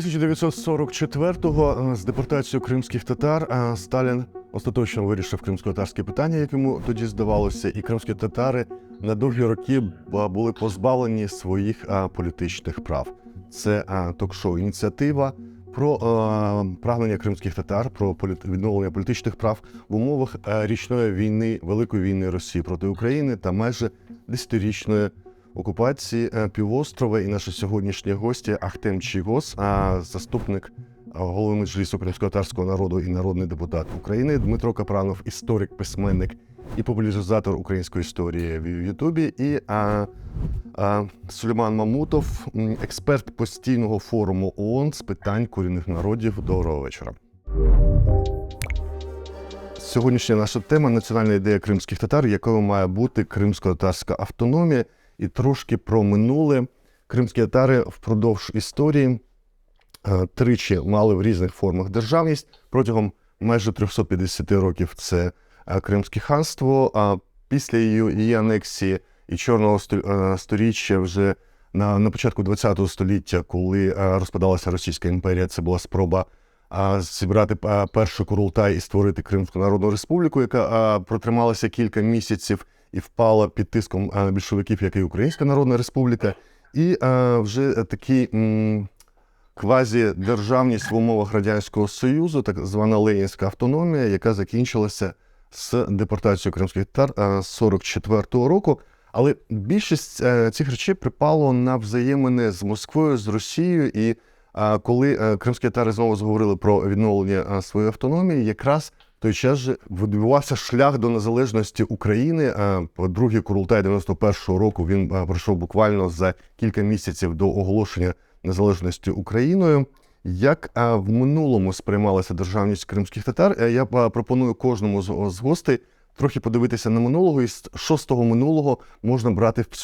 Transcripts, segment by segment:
1944-го з депортацією кримських татар Сталін остаточно вирішив кримсько-татарське питання, як йому тоді здавалося, і кримські татари на довгі роки були позбавлені своїх політичних прав. Це ток-шоу «Ініціатива» про прагнення кримських татар, про відновлення політичних прав в умовах річної війни, Великої війни Росії проти України та майже 10-річної окупації півострова. І наші сьогоднішні гості Ахтем Чийгоз, заступник голови Меджлісу кримсько-татарського народу і народний депутат України, Дмитро Капранов, історик, письменник і популяризатор української історії в Ютубі, і Сулейман Мамутов, експерт постійного форуму ООН з питань корінних народів. Доброго вечора. Сьогоднішня наша тема – національна ідея кримських татар, якою має бути кримсько-татарська автономія. І трошки про минуле. Кримські татари впродовж історії тричі мали в різних формах державність. Протягом майже 350 років це Кримське ханство, а після її анексії і Чорного сторіччя вже на початку ХХ століття, коли розпадалася Російська імперія, це була спроба зібрати перший Курултай і створити Кримську Народну Республіку, яка протрималася кілька місяців і впала під тиском більшовиків, як і Українська Народна Республіка. І вже такий квазі-державність в умовах Радянського Союзу, так звана Ленінська автономія, яка закінчилася з депортацією кримських татар з 1944 року. Але більшість цих речей припало на взаємини з Москвою, з Росією. І коли кримські татари знову заговорили про відновлення своєї автономії, якраз в той час же відбувався шлях до незалежності України. Другий Курултай 91-го року він пройшов буквально за кілька місяців до оголошення незалежності Україною. Як в минулому сприймалася державність кримських татар, я пропоную кожному з гостей трохи подивитися на минулого, і що з того минулого можна брати в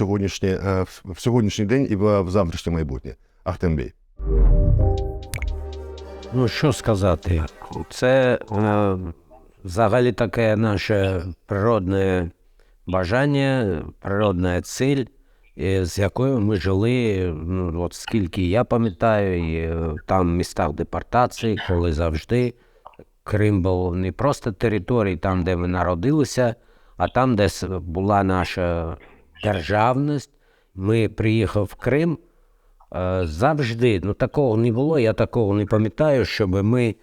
сьогоднішній день і в завтрашнє майбутнє. Ахтем Бей. Ну, що сказати, це взагалі таке наше природне бажання, природна ціль, з якою ми жили, от скільки я пам'ятаю, і там в містах депортації, коли завжди Крим був не просто територією, там, де ми народилися, а там, де була наша державність. Ми приїхав в Крим, завжди, такого не було, я такого не пам'ятаю, щоб ми,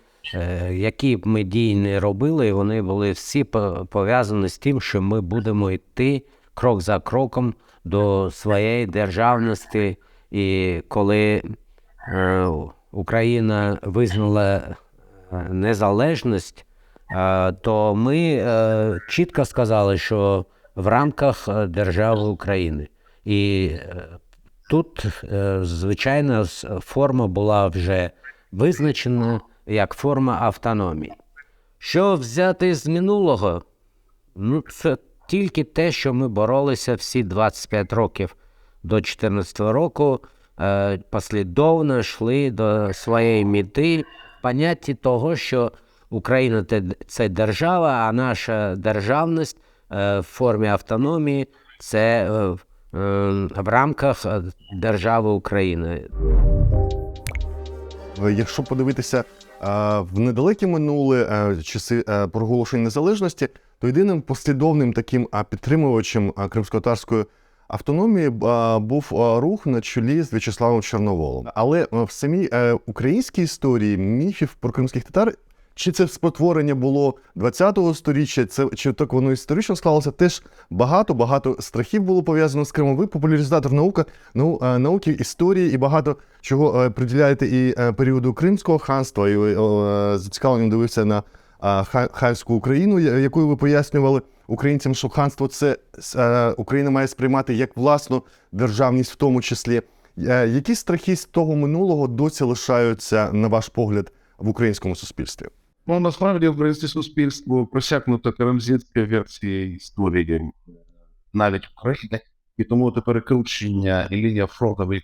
які б ми дії не робили, вони були всі пов'язані з тим, що ми будемо йти крок за кроком до своєї державності. І коли Україна визнала незалежність, то ми чітко сказали, що в рамках держави України. І тут, звичайно, форма була вже визначена як форма автономії. Що взяти з минулого? Це тільки те, що ми боролися всі 25 років до 2014 року, послідовно йшли до своєї мети, понятті того, що Україна – це держава, а наша державність в формі автономії – це в рамках держави України. Якщо подивитися в недалеке минуле, часи проголошення незалежності, то єдиним послідовним таким підтримувачем кримсько-татарської автономії був рух на чолі з В'ячеславом Чорноволом. Але в самій українській історії міфів про кримських татар, чи це спотворення було 20-го сторіччя, чи так воно історично склалося, теж багато страхів було пов'язано з Кримом. Ви популяризатор науки, історії і багато чого приділяєте і періоду Кримського ханства, і зацікавленням дивився на ханську Україну, якою ви пояснювали українцям, що ханство це Україна має сприймати як власну державність в тому числі. Які страхи з того минулого досі лишаються, на ваш погляд, в українському суспільстві? Насправді, українське суспільство просякнуто карамзінською версією історії навіть України, і тому те перекручення і лінія фронтових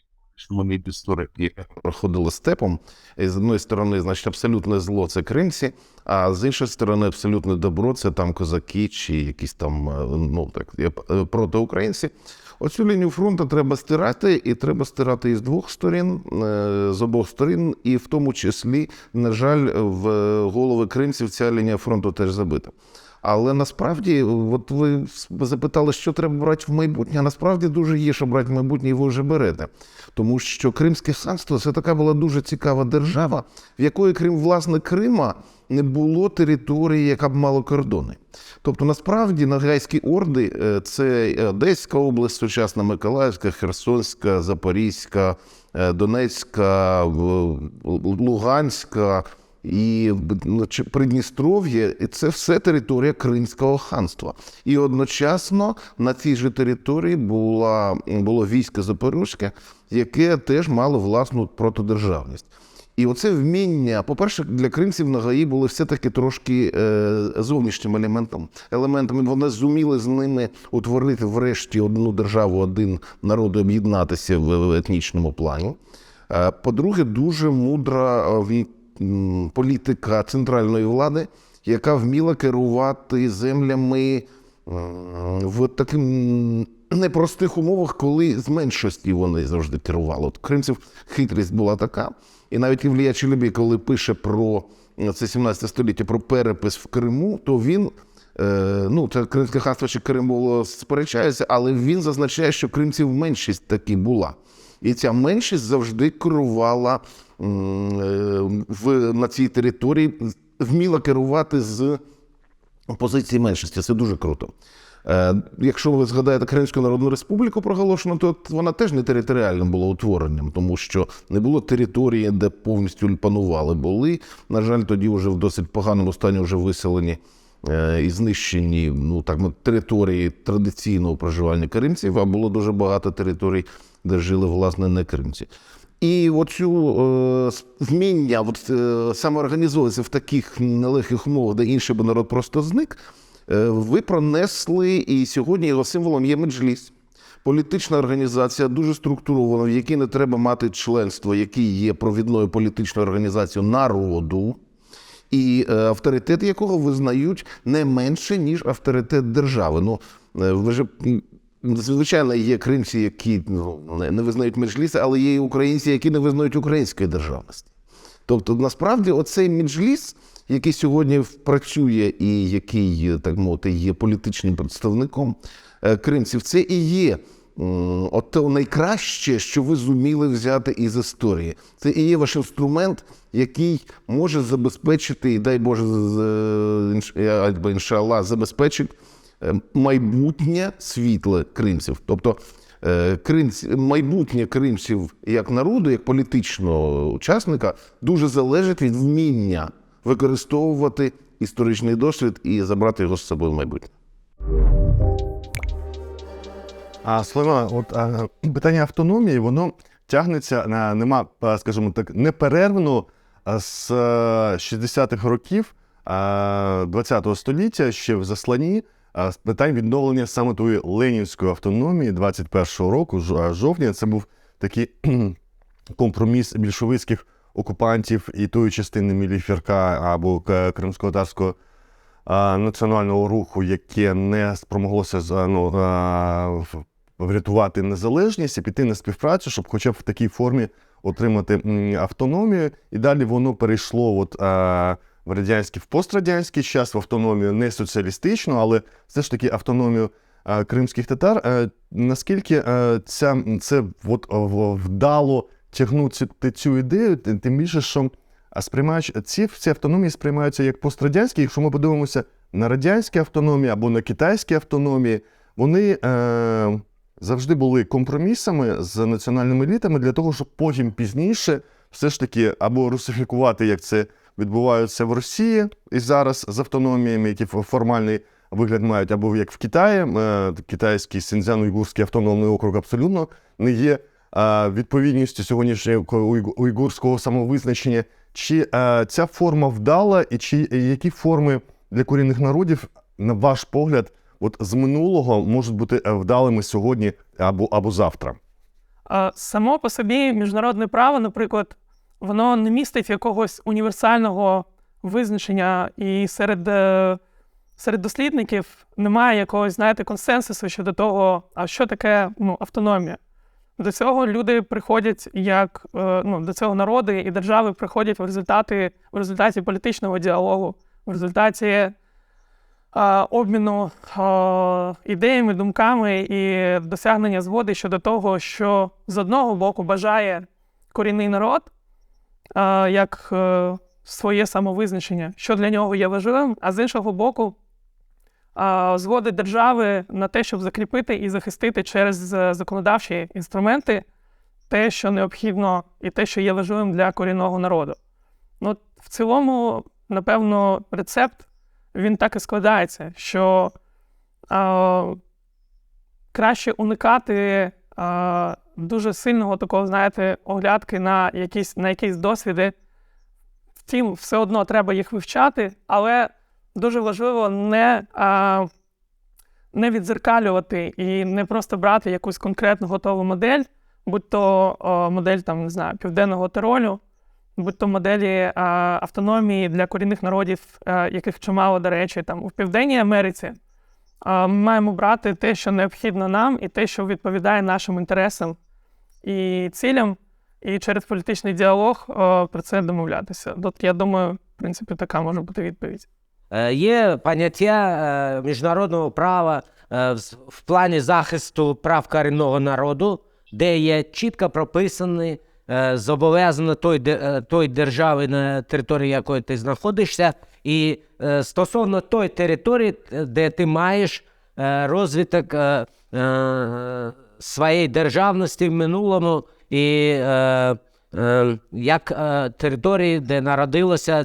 історики проходили степом. І з однієї сторони, значить, абсолютне зло – це кримці, а з іншої сторони, абсолютне добро – це там козаки чи якісь там, протиукраїнці. Оцю лінію фронту треба стирати, і треба стирати із двох сторін, з обох сторін, і в тому числі, на жаль, в голови кримців ця лінія фронту теж забита. Але насправді, от ви запитали, що треба брати в майбутнє, а насправді дуже є, що брати в майбутнє, і ви вже берете. Тому що Кримське ханство – це така була дуже цікава держава, в якої, крім власне Крима, не було території, яка б мала кордони. Тобто, насправді, Ногайські орди – це Одеська область, сучасна Миколаївська, Херсонська, Запорізька, Донецька, Луганська і Придністров'я – це все територія Кримського ханства. І одночасно на цій же території було військо Запорізьке, яке теж мало власну протидержавність. І оце вміння, по-перше, для кримців Ногаї були все-таки трошки зовнішнім елементом. Вони зуміли з ними утворити врешті одну державу, один народ, об'єднатися в етнічному плані. По-друге, дуже мудра політика центральної влади, яка вміла керувати землями в таких непростих умовах, коли з меншості вони завжди керували. От кримців хитрість була така. І навіть Ілля Челебій, коли пише про це 17 століття, про перепис в Криму, то він, це Кримське ханство чи Крим сперечається, але він зазначає, що кримців меншість таки була. І ця меншість завжди керувала на цій території, вміла керувати з позиції меншості. Це дуже круто. Якщо ви згадаєте Кримську Народну Республіку проголошену, то вона теж не територіальним була утворенням, тому що не було території, де повністю панували. Були, на жаль, тоді вже в досить поганому стані вже виселені і знищені території традиційного проживання кримців, а було дуже багато територій, де жили, власне, не кримці. І оцю вміння самоорганізовуватися в таких нелегких умовах, де інший би народ просто зник, ви пронесли, і сьогодні його символом є меджліс. Політична організація, дуже структурована, в якій не треба мати членство, який є провідною політичною організацією народу, і авторитет якого визнають не менше, ніж авторитет держави. Ви ж, звичайно, є кримці, які не визнають меджліс, але є і українці, які не визнають української державності. Тобто, насправді, оцей меджліс, який сьогодні працює і який, так мовити, є політичним представником кримців, це і є найкраще, що ви зуміли взяти із історії. Це і є ваш інструмент, який може забезпечити, і дай Боже, іншаллах, забезпечить майбутнє світле кримців. Тобто майбутнє кримців як народу, як політичного учасника дуже залежить від вміння використовувати історичний досвід і забрати його з собою в майбутнє. Сулейман, питання автономії, воно тягнеться скажімо так, неперервно з 60-х років ХХ століття, ще в засланні, з питань відновлення саме тої ленінської автономії 21-го року, жовтня. Це був такий компроміс більшовицьких окупантів і тої частини Міліфірка або кримсько-татарського національного руху, яке не спромоглося врятувати незалежність і піти на співпрацю, щоб хоча б в такій формі отримати автономію. І далі воно перейшло в пострадянський час, в автономію не соціалістичну, але все ж таки автономію кримських татар. Наскільки це вдало тягнути цю ідею, тим більше, що ці автономії сприймаються як пострадянські. Якщо ми подивимося на радянські автономії або на китайські автономії, вони завжди були компромісами з національними елітами для того, щоб потім пізніше все ж таки або русифікувати, як це відбувається в Росії і зараз з автономіями, які формальний вигляд мають, або як в Китаї, китайський Синьцзян-Уйгурський автономний округ абсолютно не є відповідністю сьогоднішнього уйгурського самовизначення. Чи ця форма вдала, і які форми для корінних народів, на ваш погляд, з минулого можуть бути вдалими сьогодні або завтра? Само по собі міжнародне право, наприклад, воно не містить якогось універсального визначення, і серед серед дослідників немає якогось, знаєте, консенсусу щодо того, а що таке автономія. До цього люди приходять до цього народи і держави приходять в результаті політичного діалогу, в результаті обміну ідеями, думками і досягнення згоди щодо того, що з одного боку бажає корінний народ як своє самовизначення, що для нього є важливим, а з іншого боку згоди держави на те, щоб закріпити і захистити через законодавчі інструменти те, що необхідно і те, що є важливим для корінного народу. В цілому, напевно, рецепт, він так і складається, що краще уникати дуже сильного такого, знаєте, оглядки на якісь досвіди. Втім, все одно треба їх вивчати, але дуже важливо не віддзеркалювати і не просто брати якусь конкретну готову модель, будь-то модель, Південного Тиролю, будь-то моделі автономії для корінних народів, яких чимало, до речі, у Південній Америці. Ми маємо брати те, що необхідно нам, і те, що відповідає нашим інтересам і цілям, і через політичний діалог про це домовлятися. Я думаю, в принципі, така може бути відповідь. Є поняття міжнародного права в плані захисту прав корінного народу, де є чітко прописані зобов'язання той держави, на території якої ти знаходишся, і стосовно той території, де ти маєш розвиток своєї державності в минулому, і як території, де народилася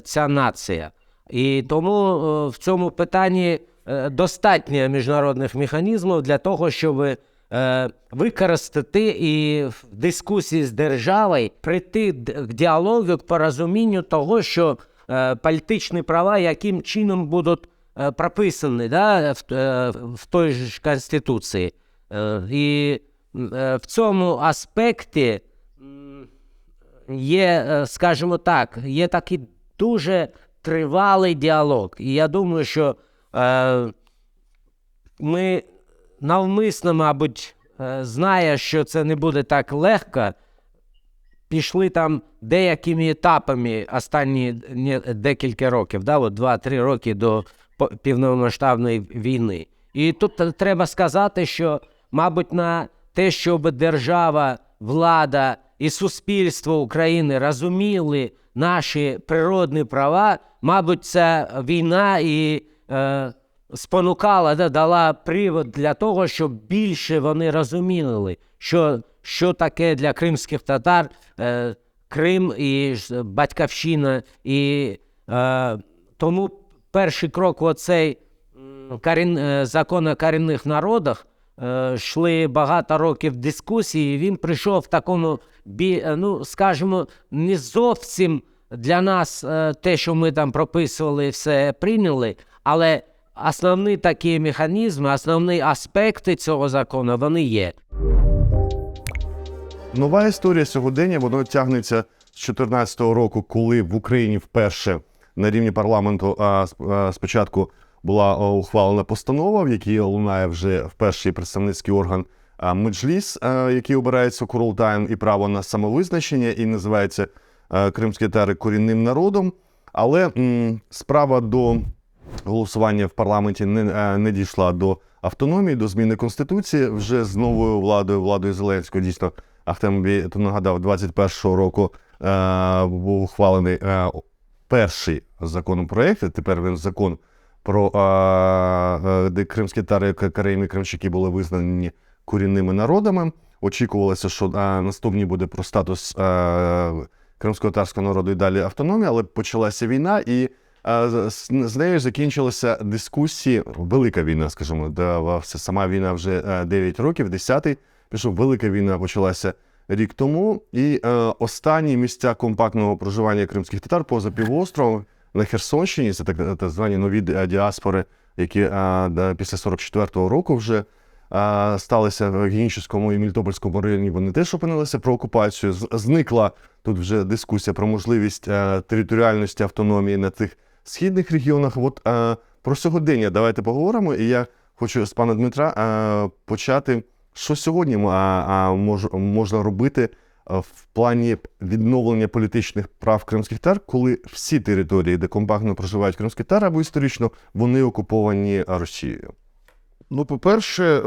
ця нація. І тому в цьому питанні достатньо міжнародних механізмів для того, щоб використати і в дискусії з державою прийти к діалогу, к порозумінню того, що політичні права яким чином будуть прописані в той ж Конституції. І в цьому аспекті є, скажімо так, є такий дуже тривалий діалог. І я думаю, що ми навмисно, мабуть, знає, що це не буде так легко, пішли там деякими етапами останні декілька років, 2-3 роки до повномасштабної війни. І тут треба сказати, що, мабуть, на те, щоб держава, влада і суспільство України розуміли наші природні права, мабуть, ця війна і спонукала, дала привод для того, щоб більше вони розуміли, що таке для кримських татар Крим і батьківщина. І тому перший крок в оцей закон о корінних народах йшли багато років дискусії, і він прийшов в такому, скажімо, не зовсім для нас те, що ми там прописували, все прийняли, але основні такі механізми, основні аспекти цього закону, вони є. Нова історія сьогодення, воно тягнеться з 2014 року, коли в Україні вперше на рівні парламенту спочатку була ухвалена постанова, в якій лунає вже перший представницький орган Меджліс, який обирається Курултаєм, і право на самовизначення, і називається кримські татари корінним народом. Але справа до голосування в парламенті не дійшла до автономії, до зміни Конституції. Вже з новою владою Зеленського, дійсно, Ахтем тут нагадав, 21-го року був ухвалений перший законопроект, тепер він закон про де кримські татари, караїми, кримчаки були визнані корінними народами. Очікувалося, що наступний буде про статус кримсько-татарського народу і далі автономія, але почалася війна, і з нею закінчилася дискусія, велика війна, скажімо, сама війна вже 9 років, 10-й пішов, велика війна почалася рік тому, і останні місця компактного проживання кримських татар поза півостровом на Херсонщині, це так звані нові діаспори, які після 44-го року вже сталися в Генічеському і Мелітопольському районі, вони теж опинилися про окупацію. Зникла тут вже дискусія про можливість територіальності автономії на тих східних регіонах. От про сьогодення давайте поговоримо. І я хочу з пана Дмитра почати, що сьогодні можна робити в плані відновлення політичних прав кримських татар, коли всі території, де компактно проживають кримські татари, або історично, вони окуповані Росією. Ну, по-перше,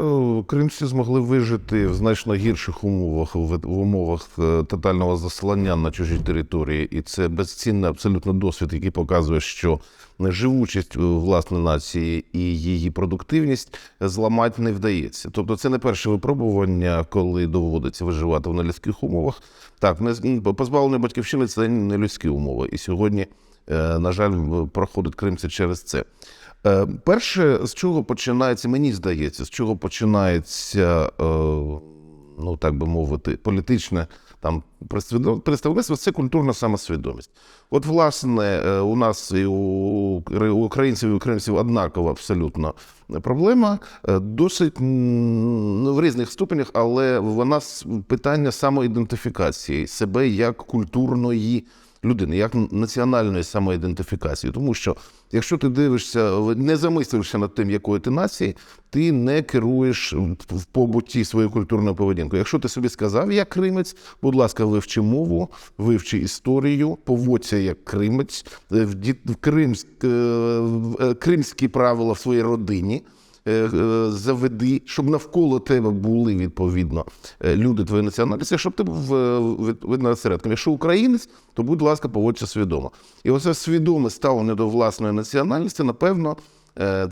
кримці змогли вижити в значно гірших умовах, в умовах тотального заселення на чужій території. І це безцінний абсолютно досвід, який показує, що живучість власної нації і її продуктивність зламати не вдається. Тобто це не перше випробування, коли доводиться виживати в нелюдських умовах. Так, позбавлення батьківщини – це не людські умови. І сьогодні, на жаль, проходить кримці через це. Перше, з чого починається, мені здається, з чого починається, ну так би мовити, політичне там представництво, це культурна самосвідомість. От, власне, у нас і у українців і українців однакова абсолютно проблема, досить в різних ступенях, але вона питання самоідентифікації себе як культурної людини, як національної самоідентифікації. Тому що, якщо ти дивишся, не замислившися над тим, якої ти нації, ти не керуєш в побуті своєю культурною поведінкою. Якщо ти собі сказав, я кримець, будь ласка, вивчи мову, вивчи історію, поводься як кримець, кримські правила в своїй родині заведи, щоб навколо тебе були, відповідно, люди твоєї національності, щоб ти був видно осередком. Якщо українець, то, будь ласка, поводься свідомо. І оце свідоме ставлення до власної національності, напевно,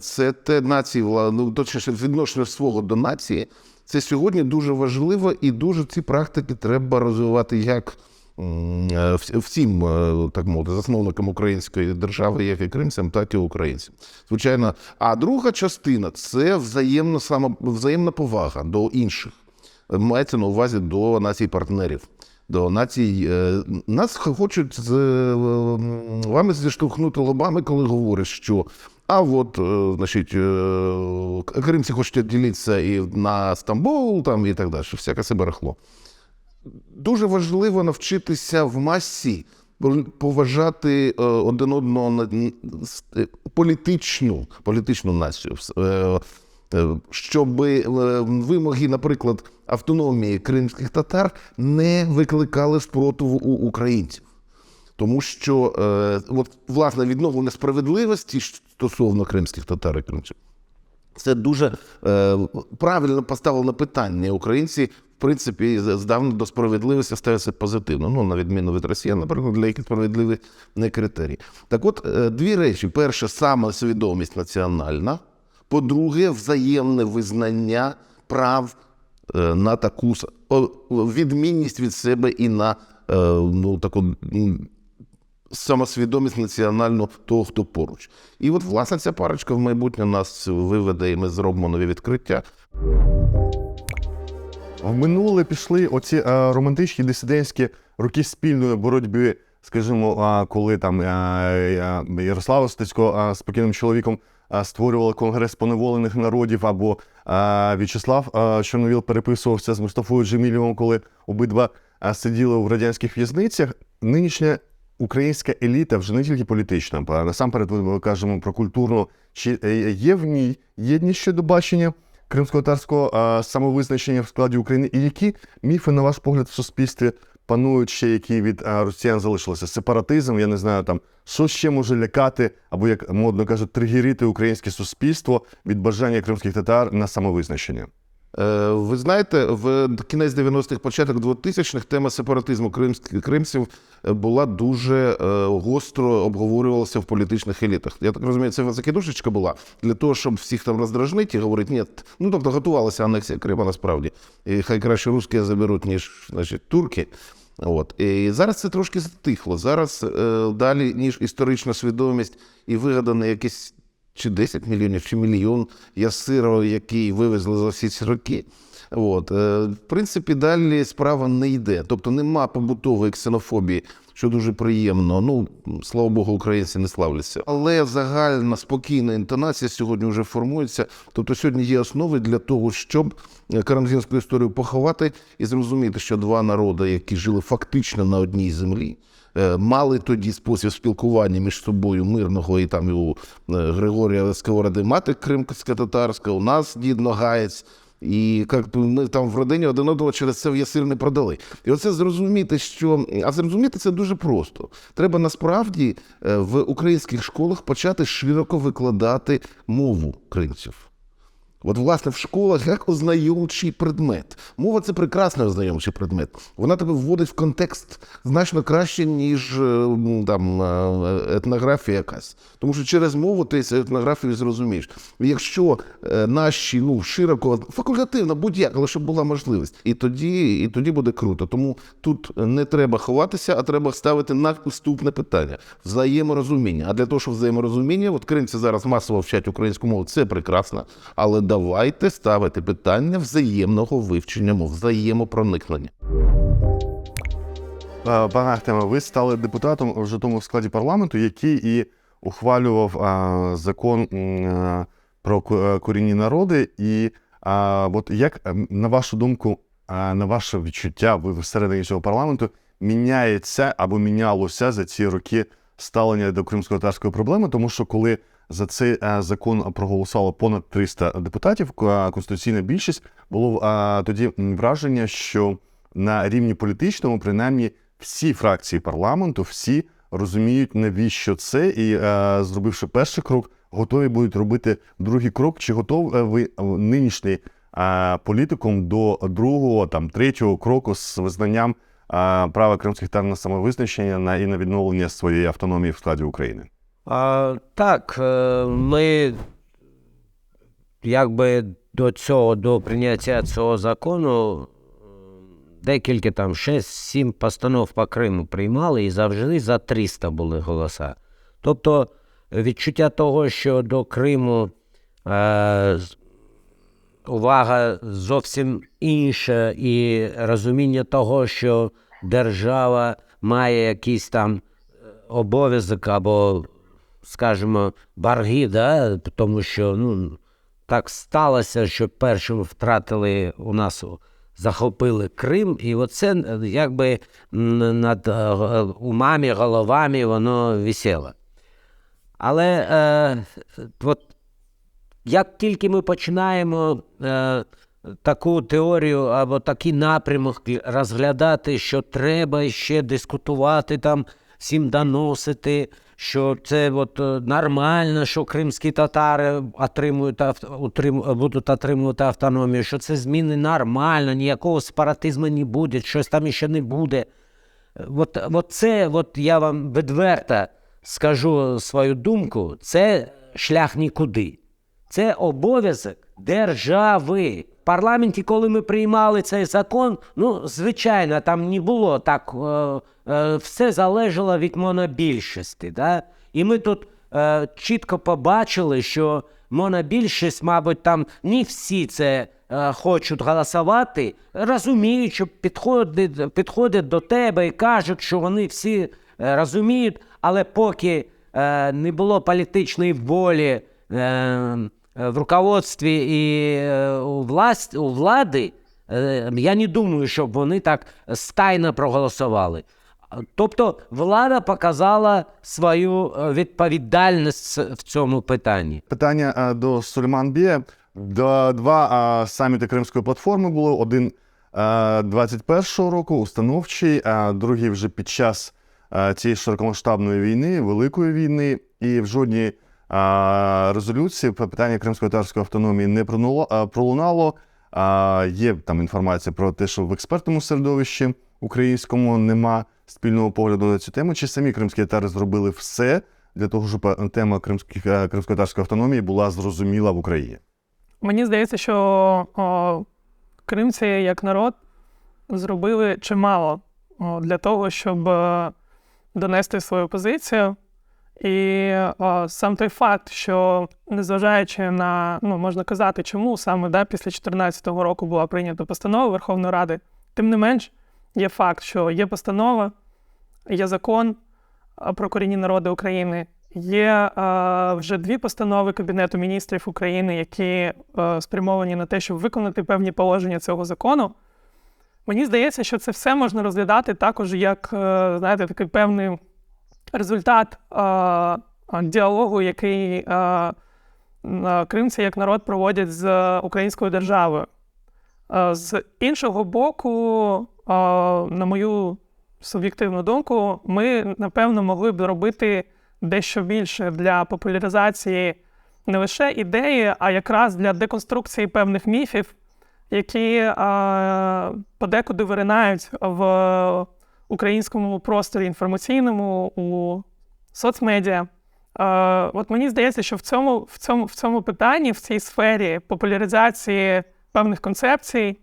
це те нації, ну, точніше, відношення свого до нації, це сьогодні дуже важливо, і дуже ці практики треба розвивати як всім, так мовити, засновникам української держави, як і кримцям, так і українцям. Звичайно. А друга частина – це взаємна повага до інших. Мається на увазі до націй-партнерів. До націй. Нас хочуть з вами зіштовхнути лобами, коли говорять, що значить, кримці хочуть ділитися і на Стамбул, там, і так далі, всяке себе рахло. Дуже важливо навчитися в масі поважати один одного політичну націю, щоб вимоги, наприклад, автономії кримських татар не викликали спротиву у українців. Тому що, власне, відновлення справедливості стосовно кримських татар і кримців, це дуже правильно поставлене питання. Українці, в принципі, здавна до справедливості ставляться позитивно. Ну, на відміну від росіян, наприклад, для яких справедливі не критерії. Так от, дві речі. Перше, самосвідомість національна. По-друге, взаємне визнання прав на таку відмінність від себе і на таку самосвідомість національну того, хто поруч. І от, власне, ця парочка в майбутнє нас виведе, і ми зробимо нові відкриття. В минуле пішли оці романтичні дисидентські роки спільної боротьби, скажімо, коли там Ярослава Стецько з покійним чоловіком створювали Конгрес поневолених народів, або В'ячеслав Чорновіл переписувався з Мустафою Джемілєвим, коли обидва сиділи в радянських в'язницях. Нинішня українська еліта вже не тільки політична, а насамперед ми кажемо про культурну. Чи є в ній єдність щодо бачення кримсько-татарського самовизначення в складі України? І які міфи, на ваш погляд, в суспільстві панують ще, які від росіян залишилися? Сепаратизм, я не знаю, там, що ще може лякати, або, як модно кажуть, тригерити українське суспільство від бажання кримських татар на самовизначення? Ви знаєте, в кінець 90-х, початок 2000-х тема сепаратизму кримців була дуже гостро обговорювалася в політичних елітах. Я так розумію, це закидушечка була для того, щоб всіх там роздражнити і говорити, ні, ну тобто готувалася анексія Криму насправді. І хай краще русські заберуть, ніж, значить, турки. От. І зараз це трошки затихло. Зараз далі, ніж історична свідомість і вигадане якесь чи 10 мільйонів, чи мільйон ясиру, який вивезли за всі ці роки. От. В принципі, далі справа не йде. Тобто нема побутової ксенофобії, що дуже приємно. Ну, слава Богу, українці не славляться. Але загальна, спокійна інтонація сьогодні вже формується. Тобто сьогодні є основи для того, щоб карамзінську історію поховати і зрозуміти, що два народи, які жили фактично на одній землі, мали тоді спосіб спілкування між собою мирного, і там і у Григорія Сковороди мати кримсько-татарська, у нас дід Ногаєць. І ми там в родині один одного через це в сир не продали. І оце зрозуміти, а зрозуміти це дуже просто. Треба насправді в українських школах почати широко викладати мову кримців. От, власне, в школах як ознайомчий предмет. Мова – це прекрасний ознайомчий предмет. Вона тебе вводить в контекст значно краще, ніж там, етнографія якась. Тому що через мову ти цю етнографію зрозумієш. І якщо наші, широко, факультативно, будь-як, але щоб була можливість. І тоді буде круто. Тому тут не треба ховатися, а треба ставити наступне питання. Взаєморозуміння. А для того, щоб взаєморозуміння, от кримці зараз масово вчать українську мову, це прекрасно. Але давайте ставити питання взаємного вивчення мов, взаємопроникнення. Пане Ахтеме, ви стали депутатом вже тому в складі парламенту, який і ухвалював закон про корінні народи. І от як, на вашу думку, на ваше відчуття, ви всередині цього парламенту, міняється або мінялося за ці роки ставлення до кримсько-татарської проблеми? Тому що коли за цей закон проголосувало понад 300 депутатів, конституційна більшість, було тоді враження, що на рівні політичному, принаймні, всі фракції парламенту, всі розуміють, навіщо це, і зробивши перший крок, готові будуть робити другий крок. Чи готові ви нинішній політиком до другого, третього кроку з визнанням права кримських татар на самовизначення і на відновлення своєї автономії в складі України? Так, ми до прийняття цього закону декілька 6-7 постанов по Криму приймали, і завжди за 300 були голоса. Тобто відчуття того, що до Криму увага зовсім інша, і розуміння того, що держава має якийсь там обов'язок або, скажімо, борги, тому що так сталося, що першим втратили захопили Крим, і оце якби над умами, головами воно висело. Але як тільки ми починаємо таку теорію або такий напрямок розглядати, що треба ще дискутувати, всім доносити, що це нормально, що кримські татари будуть отримувати автономію, що це зміни нормально, ніякого сепаратизму не буде, щось там ще не буде. Я вам відверто скажу свою думку, це шлях нікуди. Це обов'язок держави. В парламенті, коли ми приймали цей закон, звичайно, там не було так, все залежало від монобільшості. Да? І ми тут чітко побачили, що монобільшість, мабуть, там не всі це хочуть голосувати, розуміють, що підходять до тебе і кажуть, що вони всі розуміють, але поки не було політичної волі в руководстві і у влади, я не думаю, щоб вони так стайно проголосували. Тобто влада показала свою відповідальність в цьому питанні. Питання до Сулейманбія. Два саміти Кримської платформи було. Один 21-го року, установчий, а другий вже під час цієї широкомасштабної війни, Великої війни. І в жодній резолюції питання кримсько-татарської автономії не пролунало. Є там інформація про те, що в експертному середовищі українському нема спільного погляду на цю тему. Чи самі кримські татари зробили все для того, щоб тема кримсько-татарської автономії була зрозуміла в Україні? Мені здається, що кримці як народ зробили чимало для того, щоб донести свою позицію. І сам той факт, що незважаючи на, можна казати, чому саме після 2014 року була прийнята постанова Верховної Ради, тим не менш є факт, що є постанова, є закон про корінні народи України, є вже 2 постанови Кабінету міністрів України, які спрямовані на те, щоб виконати певні положення цього закону. Мені здається, що це все можна розглядати також як, знаєте, такий певний результат діалогу, який кримці як народ проводять з українською державою. З іншого боку, на мою суб'єктивну думку, ми, напевно, могли б робити дещо більше для популяризації не лише ідеї, а якраз для деконструкції певних міфів, які подекуди виринають в українському просторі інформаційному, у соцмедіа. От мені здається, що в цьому питанні, в цій сфері популяризації певних концепцій,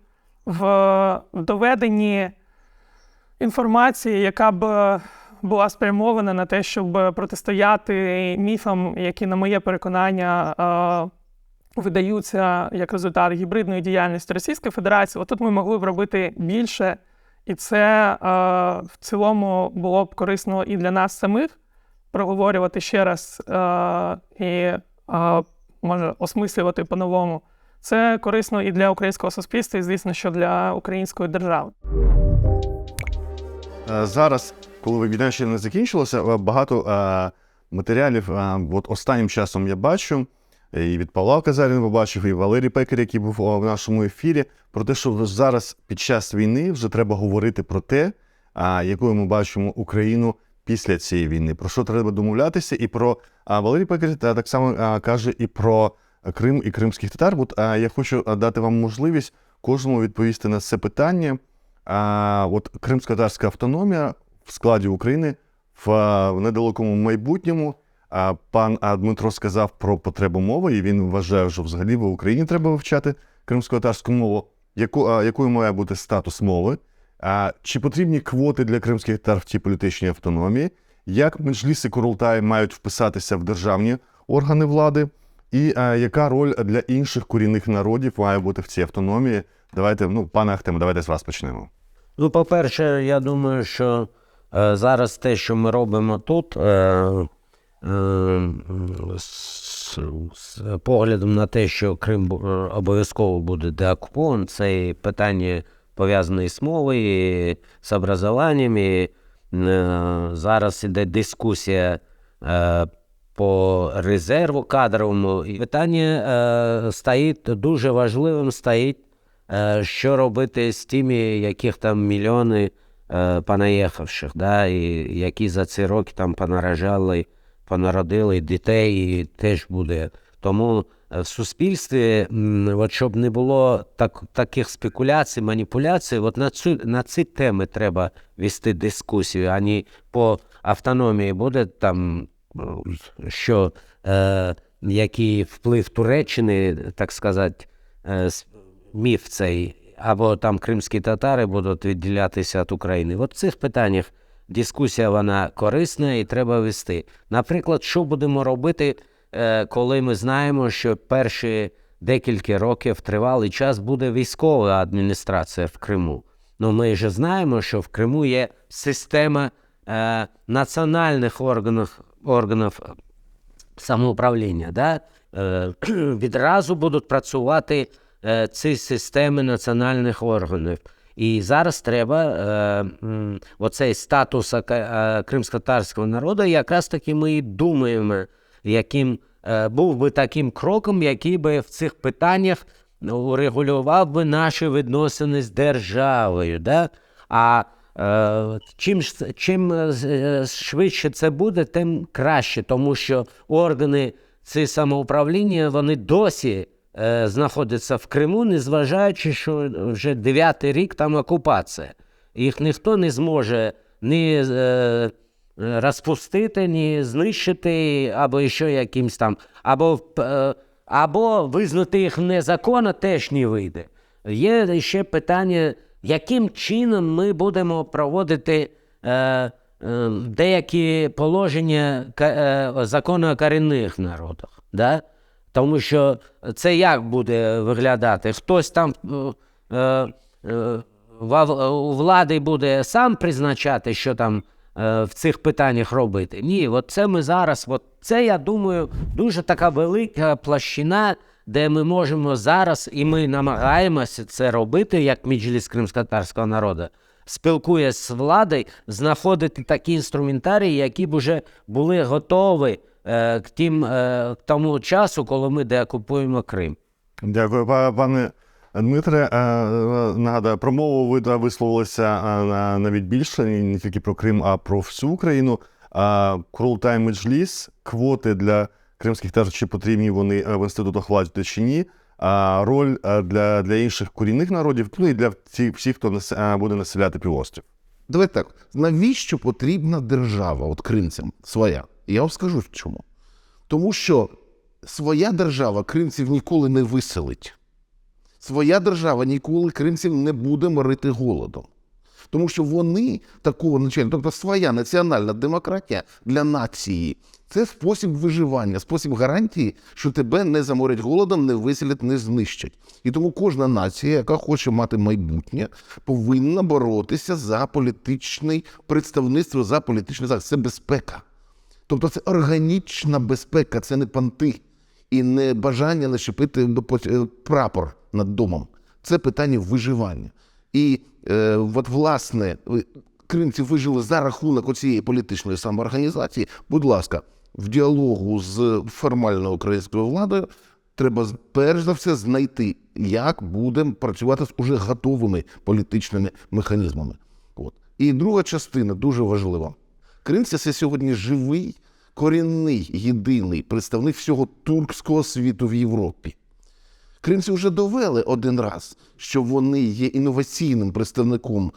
в доведенні інформації, яка б була спрямована на те, щоб протистояти міфам, які, на моє переконання, видаються як результат гібридної діяльності Російської Федерації, отут ми могли б робити більше, і це в цілому було б корисно і для нас самих проговорювати ще раз і, може, осмислювати по-новому. Це корисно і для українського суспільства, і, звісно, що для української держави. Зараз, коли війна ще не закінчилася, багато матеріалів от останнім часом я бачу, і від Павла Казаріна побачив, і Валерій Пекар, який був в нашому ефірі, про те, що зараз під час війни вже треба говорити про те, якою ми бачимо Україну після цієї війни, про що треба домовлятися, і про Валерій Пекар так само каже і про Крим і кримських татар. От я хочу дати вам можливість кожному відповісти на це питання. От кримсько-татарська автономія в складі України в недалекому майбутньому. Пан Дмитро сказав про потребу мови, і він вважає, що взагалі в Україні треба вивчати кримсько-татарську мову. Якою має бути статус мови? Чи потрібні квоти для кримських татар в цій політичній автономії? Як меджліс і Курултай мають вписатися в державні органи влади? І яка роль для інших корінних народів має бути в цій автономії? Давайте, пане Ахтеме, давайте з вас почнемо. По-перше, я думаю, що зараз те, що ми робимо тут, з поглядом на те, що Крим обов'язково буде деокупован, це питання пов'язане з мовою, і з образованням, і зараз іде дискусія по резерву кадровому. І питання дуже важливим стоїть, що робити з тими, яких там мільйони понаїхавших, да, і які за ці роки там понародили дітей, і теж буде. Тому в суспільстві, от щоб не було таких спекуляцій, маніпуляцій, от на ці теми треба вести дискусію, а не по автономії буде там, що який вплив Туреччини, так сказати, міф цей, або там кримські татари будуть відділятися від України. От в цих питаннях дискусія, вона корисна і треба вести. Наприклад, що будемо робити, коли ми знаємо, що перші декілька років тривалий час буде військова адміністрація в Криму. Ми ж знаємо, що в Криму є система національних органів самоуправління. Да? Відразу будуть працювати ці системи національних органів. І зараз треба оцей статус кримськотатарського народу, якраз таки ми і думаємо, яким був би таким кроком, який би в цих питаннях урегулював би наші відносини з державою. Да? А чим швидше це буде, тим краще, тому що органи ці самоуправління, вони досі знаходяться в Криму, незважаючи, що вже 9-й рік там окупація. Їх ніхто не зможе ні розпустити, ні знищити, або ще якимсь там, або визнати їх незаконно теж не вийде. Є ще питання, яким чином ми будемо проводити деякі положення закону о корінних народах. Да? Тому що це як буде виглядати? Хтось там у влади буде сам призначати, що там в цих питаннях робити? Ні, от це ми зараз, це, я думаю, дуже така велика площина де ми можемо зараз, і ми намагаємося це робити, як Меджліс кримськотатарського народу, спілкуясь з владою, знаходити такі інструментарії, які б вже були готові к тому часу, коли ми деокупуємо Крим. Дякую, пане Дмитре. Нагадаю, про мову ви висловилися навіть більше, не тільки про Крим, а про всю Україну. Курултай Меджліс, квоти для кримських татар, чи потрібні вони в інститутах влади чи ні, роль для інших корінних народів, ну і для всіх, хто буде населяти півострів. Давайте так, навіщо потрібна держава от кримцям своя? Я вам скажу чому. Тому що своя держава кримців ніколи не виселить. Своя держава ніколи кримців не буде морити голодом. Тому що вони такого начальника, тобто своя національна демократія для нації – це спосіб виживання, спосіб гарантії, що тебе не заморять голодом, не виселять, не знищать. І тому кожна нація, яка хоче мати майбутнє, повинна боротися за політичне представництво, за політичний захист. Це безпека. Тобто це органічна безпека, це не панти і не бажання начепити прапор над домом. Це питання виживання. І от, власне, кримці вижили за рахунок оцієї політичної самоорганізації. Будь ласка, в діалогу з формальною українською владою треба перш за все знайти, як будемо працювати з уже готовими політичними механізмами. От. І друга частина дуже важлива. Кримці – це сьогодні живий, корінний, єдиний представник всього тюркського світу в Європі. Кримці вже довели один раз, що вони є інноваційним представником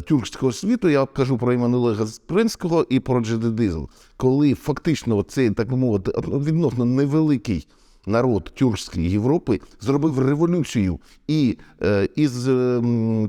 тюркського світу. Я кажу про Іманулега Спринського і про джедидизм. Коли фактично цей, так би мовити, відносно невеликий народ тюркської Європи зробив революцію і із,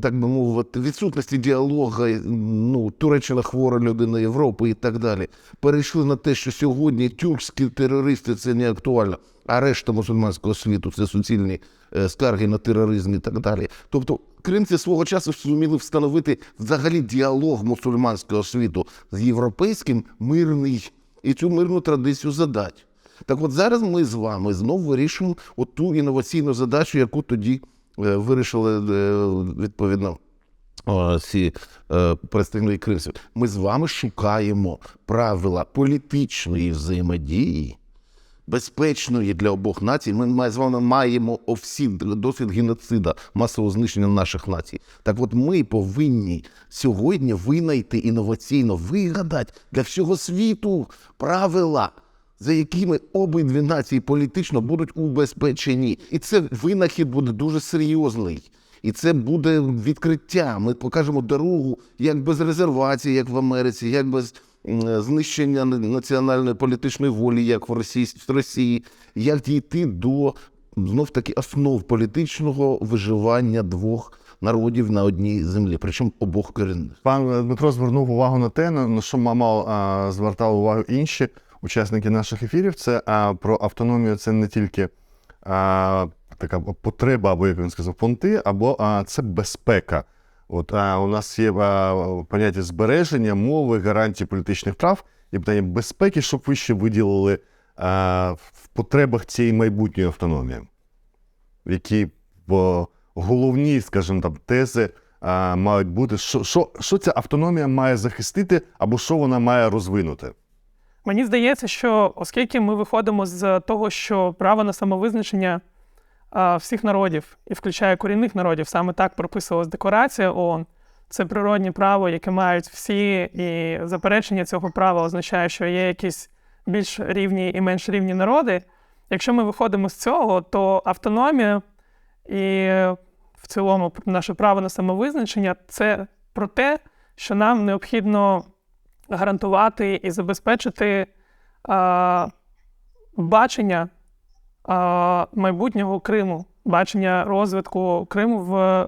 так би мовити, відсутності діалогу, Туреччина хвора людина Європи і так далі, перейшли на те, що сьогодні тюркські терористи – це не актуально, а решта мусульманського світу – це суцільні скарги на тероризм і так далі. Тобто кримці свого часу зуміли встановити взагалі діалог мусульманського світу з європейським мирний і цю мирну традицію задати. Так от зараз ми з вами знову вирішуємо ту інноваційну задачу, яку тоді вирішили відповідно ці представники кримців. Ми з вами шукаємо правила політичної взаємодії, безпечної для обох націй. Ми з вами маємо досвід геноцида, масового знищення наших націй. Так от ми повинні сьогодні винайти інноваційно, вигадати для всього світу правила, за якими обидві нації політично будуть убезпечені. І це винахід буде дуже серйозний. І це буде відкриття. Ми покажемо дорогу, як без резервації, як в Америці, як без знищення національної політичної волі, як в Росії, як дійти до, знов-таки, основ політичного виживання двох народів на одній землі, причому обох корінних. Пан Дмитро звернув увагу на те, на що мало звертали увагу інші учасники наших ефірів. Це про автономію, це не тільки така потреба, або, як він сказав, понти, або це безпека. От у нас є поняття збереження мови, гарантії політичних прав і питання безпеки, щоб ви ще виділили в потребах цієї майбутньої автономії. Які головні, скажімо так, тези мають бути, що ця автономія має захистити, або що вона має розвинути? Мені здається, що оскільки ми виходимо з того, що право на самовизначення всіх народів, і включає корінних народів, саме так прописувалась Декларація ООН, це природне право, яке мають всі, і заперечення цього права означає, що є якісь більш рівні і менш рівні народи. Якщо ми виходимо з цього, то автономія і в цілому наше право на самовизначення – це про те, що нам необхідно гарантувати і забезпечити бачення майбутнього Криму, бачення розвитку Криму в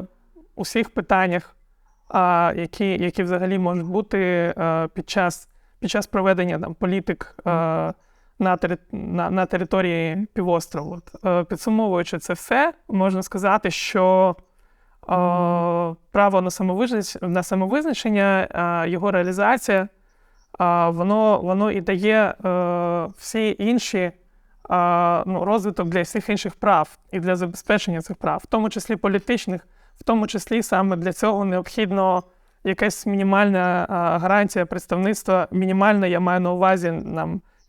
усіх питаннях, які взагалі можуть бути під час проведення політик на території півострову. Підсумовуючи це все, можна сказати, що право на самовизначення, його реалізація, воно і дає всі інші розвиток для всіх інших прав і для забезпечення цих прав, в тому числі політичних, в тому числі саме для цього необхідно якась мінімальна гарантія представництва, мінімальна, я маю на увазі,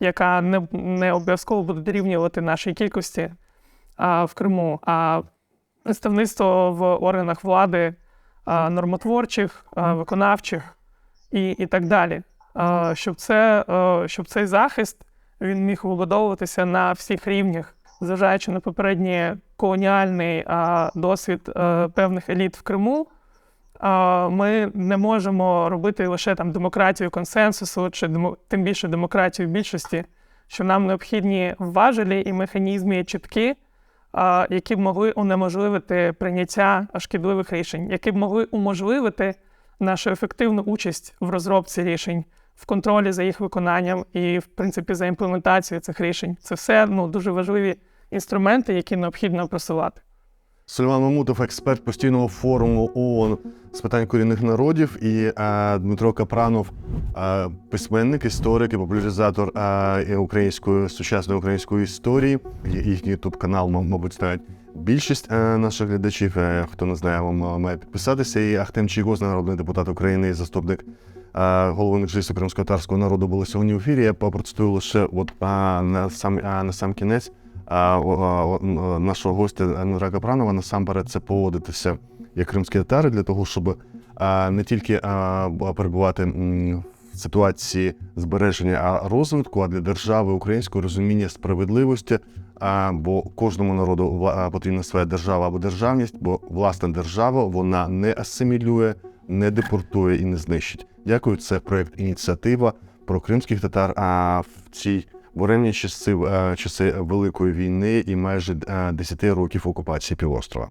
яка не обов'язково буде дорівнювати нашій кількості в Криму, а представництво в органах влади, нормотворчих, виконавчих і так далі. Щоб цей захист він міг вибудовуватися на всіх рівнях, зважаючи на попередній колоніальний досвід певних еліт в Криму. Ми не можемо робити лише демократію консенсусу, чи тим більше демократію більшості, що нам необхідні важелі і механізми чіткі, які б могли унеможливити прийняття шкідливих рішень, які б могли уможливити нашу ефективну участь в розробці рішень, в контролі за їх виконанням і, в принципі, за імплементацією цих рішень. Це все дуже важливі інструменти, які необхідно просувати. Сульман Мамутов, експерт постійного форуму ООН з питань корінних народів, і Дмитро Капранов, письменник, історик і популяризатор сучасної української історії. Їхній ютуб-канал, мабуть, знають більшість наших глядачів. Хто не знає, має підписатися. І Ахтем Чийгоз, народний депутат України і заступник голови Меджлісу кримськотатарського народу, були сьогодні в ефірі. Я попроцитую лише на сам кінець нашого гостя Дмитра Капранова. Насамперед, це поводитися як кримські татари для того, щоб не тільки перебувати в ситуації збереження, а розвитку, а для держави української розуміння справедливості, бо кожному народу потрібна своя держава або державність, бо власна держава, вона не асимілює, не депортує і не знищить. Дякую, це проєкт «Ініціатива» про кримських татар, в цій буремні часи Великої війни і майже 10 років окупації півострова.